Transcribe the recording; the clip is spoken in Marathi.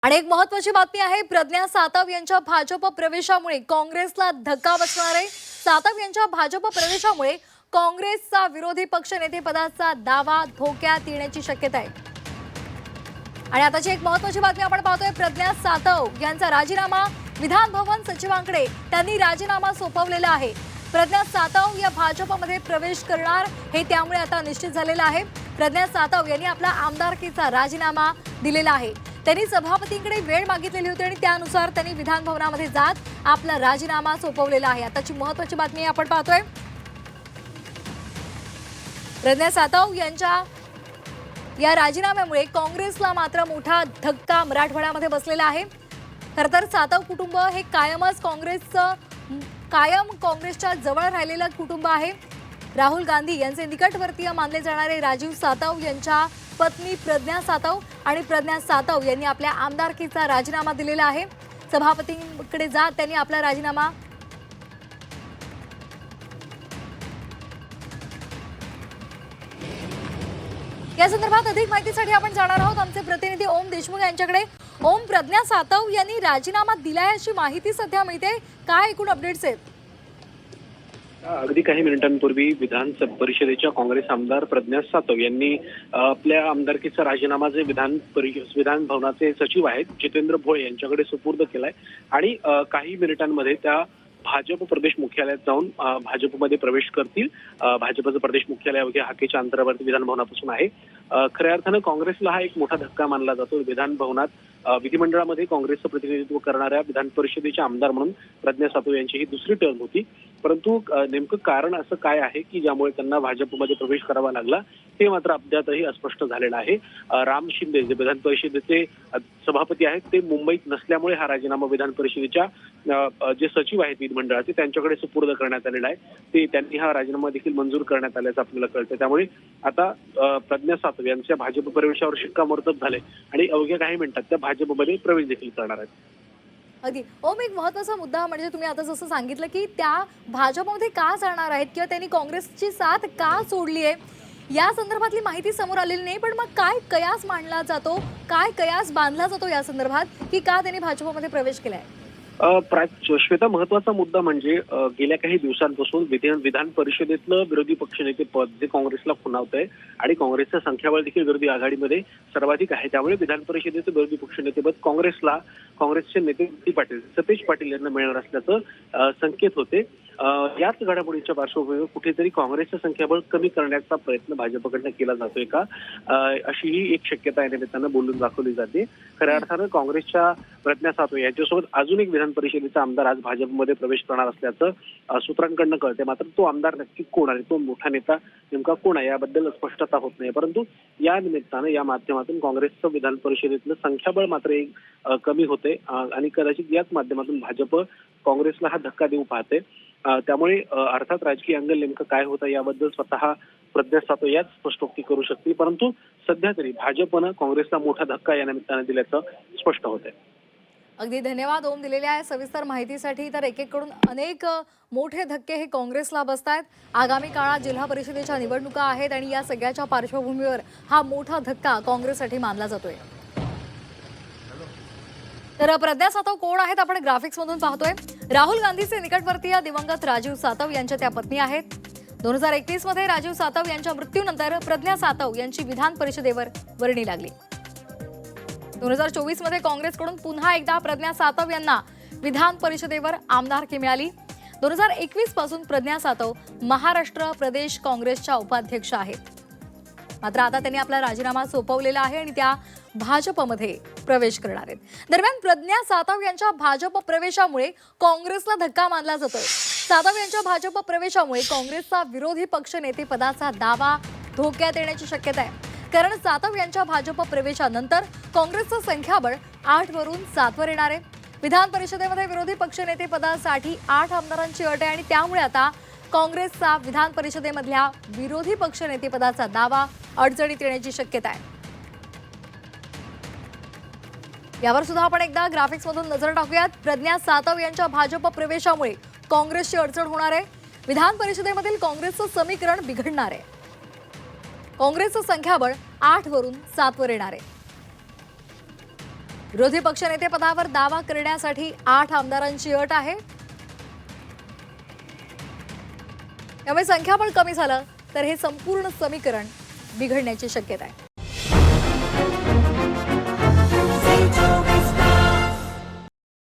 आणि एक महत्त्वाची बातमी आहे, प्रज्ञा सातव यांच्या भाजप प्रवेशामुळे काँग्रेसला धक्का बसणार आहे। सातव यांच्या भाजप प्रवेशामुळे काँग्रेसचा विरोधी पक्षनेते पदाचा दावा धोक्यात येण्याची शक्यता आहे। आणि आताची एक महत्त्वाची बातमी आपण पाहतोय, प्रज्ञा सातव यांचा राजीनामा विधान भवन सचिवांकडे त्यांनी राजीनामा सोपवलेला आहे। प्रज्ञा सातव या भाजपमध्ये प्रवेश करणार हे त्यामुळे आता निश्चित झालेलं आहे। प्रज्ञा सातव यांनी आपला आमदारकीचा राजीनामा दिलेला आहे। त्यांनी सभापतींकडे वेळ मागितलेली होती आणि त्यानुसार त्यांनी विधान भवनामध्ये जात आपला राजीनामा सोपवलेला आहे। आताची महत्त्वाची बातमी आपण पाहतोय, प्रज्ञा सातव यांच्या या राजीनाम्यामुळे काँग्रेसला मात्र मोठा धक्का मराठवाड्यामध्ये बसलेला आहे। खरतर सातव कुटुंब हे कायम काँग्रेसच्या जवळ राहिलेलं कुटुंब आहे। राहुल गांधी यांचे निकटवर्तीय मानले जाणारे राजीव सातव यांच्या पत्नी प्रज्ञा सातव आणि प्रज्ञा सातव यांनी आपल्या आमदारकीचा राजीनामा दिलेला आहे। सभापतींकडे जात त्यांनी आपला राजीनामा या संदर्भात अधिक माहितीसाठी आपण जाणार आहोत आमचे प्रतिनिधी ओम देशमुख यांच्याकडे। ओम, प्रज्ञा सातव यांनी राजीनामा दिलाय अशी माहिती सध्या मिळते, काय एकूण अपडेट्स आहेत? अगदी काही मिनिटांपूर्वी विधान परिषदेच्या काँग्रेस आमदार प्रज्ञा सातव यांनी आपल्या आमदारकीचा राजीनामा जे विधान भवनाचे सचिव आहेत जितेंद्र भोळे यांच्याकडे सुपूर्द केलाय आणि काही मिनिटांमध्ये त्या भाजप प्रदेश मुख्यालयात जाऊन भाजपमध्ये प्रवेश करतील। भाजपचं प्रदेश मुख्यालय अवघ्या हाकेच्या अंतरावरती विधान भवनापासून आहे। खऱ्या अर्थानं काँग्रेसला हा एक मोठा धक्का मानला जातो। विधान भवनात विधिमंडळामध्ये काँग्रेसचं प्रतिनिधित्व करणाऱ्या विधान परिषदेचे आमदार म्हणून प्रज्ञा सातव यांची ही दुसरी टर्म होती, परंतु नेमकं कारण असं काय आहे की ज्यामुळे त्यांना भाजपमध्ये प्रवेश करावा लागला हे मात्र अद्यापही अस्पष्ट झालेलं आहे। राम शिंदे जे विधान परिषदेचे सभापती आहेत ते मुंबईत नसल्यामुळे हा राजीनामा विधान परिषदेच्या जे सचिव आहेत विधिमंडळाचे त्यांच्याकडे सुपूर्द करण्यात आलेला आहे। त्यांनी हा राजीनामा देखील मंजूर करण्यात आल्याचं आपल्याला कळतं। त्यामुळे आता प्रज्ञा सातव यांच्या भाजप प्रवेशावर शिक्कामोर्तब झाले आणि अवघ्या काही मिनिटात त्या भाजपमध्ये प्रवेश देखील करणार आहेत। अगदी ओम, एक महत्त्वाचा मुद्दा म्हणजे तुम्ही आता जसं सांगितलं की त्या भाजपमध्ये का जाणार आहेत किंवा त्यांनी काँग्रेसची साथ का सोडली आहे या संदर्भातली माहिती समोर आलेली नाही, पण मग काय कयास मांडला जातो, काय कयास बांधला जातो या संदर्भात की का त्यांनी भाजपमध्ये प्रवेश केलाय? श्वेता, महत्वाचा मुद्दा म्हणजे गेल्या काही दिवसांपासून विधान परिषदेतलं विरोधी पक्षनेते पद जे काँग्रेसला खुणावतंय आणि काँग्रेसचं संख्याबळ देखील विरोधी आघाडीमध्ये सर्वाधिक आहे। त्यामुळे विधान परिषदेचं विरोधी पक्षनेतेपद काँग्रेसचे नेते सतेज पाटील यांना मिळणार असल्याचं संकेत होते। याच घडामोडींच्या पार्श्वभूमीवर कुठेतरी काँग्रेसचं संख्याबळ कमी करण्याचा प्रयत्न भाजपकडनं केला जातोय का, अशीही एक शक्यता या निमित्तानं बोलून दाखवली जाते। खऱ्या अर्थानं काँग्रेसच्या प्रज्ञा सातव यांच्यासोबत अजून एक विधान परिषदेचा आमदार आज भाजपमध्ये प्रवेश करणार असल्याचं सूत्रांकडनं कळते। मात्र तो आमदार नक्की कोण आहे, तो मोठा नेता नेमका कोण आहे याबद्दल स्पष्टता होत नाही। परंतु या निमित्तानं या माध्यमातून काँग्रेसचं विधान परिषदेतलं संख्याबळ मात्र एक कमी होते आणि कदाचित याच माध्यमातून भाजप काँग्रेसला हा धक्का देऊ पाहते। त्यामुळे अर्थात राजकीय अँगल नेमकं काय होतं याबद्दल स्वतः प्रज्ञा सातव याच स्पष्टोक्ती करू शकतील, परंतु सध्या तरी भाजपनं काँग्रेसला मोठा धक्का या निमित्तानं दिल्याचं स्पष्ट होत आहे। अगदी धन्यवाद ओम दिलेल्या आहे सविस्तर माहितीसाठी। तर एकेकडून अनेक मोठे धक्के हे काँग्रेसला बसतायत। आगामी काळात जिल्हा परिषदेच्या निवडणुका आहेत आणि या सगळ्याच्या पार्श्वभूमीवर हा मोठा धक्का काँग्रेससाठी मानला जातोय। तर प्रज्ञा सातव कोण आहेत आपण ग्राफिक्स मधून पाहतोय। राहुल गांधीचे निकटवर्तीय दिवंगत राजीव सातव यांच्या त्या पत्नी आहेत। 2021 मध्ये राजीव सातव यांच्या मृत्यूनंतर प्रज्ञा सातव यांची विधान परिषदेवर वर्णी लागली। 2024 मध्ये काँग्रेसकडून पुन्हा एकदा प्रज्ञा सातव यांना विधान परिषदेवर आमदारकी मिळाली। 2021 पासून प्रज्ञा सातव महाराष्ट्र प्रदेश काँग्रेसच्या उपाध्यक्ष आहेत। मात्र आता त्यांनी आपला राजीनामा सोपवलेला आहे आणि त्या भाजपमध्ये प्रवेश करणार आहेत। दरम्यान प्रज्ञा सातव यांच्या भाजप प्रवेशामुळे काँग्रेसला धक्का मानला जातोय। सातव यांच्या भाजप प्रवेशामुळे काँग्रेसचा विरोधी पक्षनेते पदाचा दावा धोक्यात येण्याची शक्यता आहे, कारण सातव यांच्या भाजप प्रवेशानंतर काँग्रेसचं संख्याबळ 8 वरून 7 वर येणार आहे। विधान परिषदेमध्ये विरोधी पक्षनेते पदासाठी 8 आमदारांची अट आहे आणि त्यामुळे आता काँग्रेसचा विधान परिषदेमधल्या विरोधी पक्षनेते पदाचा दावा अडचणीत येण्याची शक्यता आहे। यावर सुद्धा आपण एकदा ग्राफिक्स मधून नजर टाकूयात। प्रज्ञा सातव यांच्या भाजप प्रवेशामुळे काँग्रेसची अडचण होणार आहे। विधान परिषदेमधील काँग्रेसचं समीकरण बिघडणार आहे। काँग्रेसचं संख्याबळ 8 वरून 7 वर येणार आहे। विरोधी पक्षनेते पदावर दावा करण्यासाठी 8 आमदारांची अट आहे. त्यामुळे संख्याबळ कमी झालं तर हे संपूर्ण समीकरण बिघडण्याची शक्यता आहे.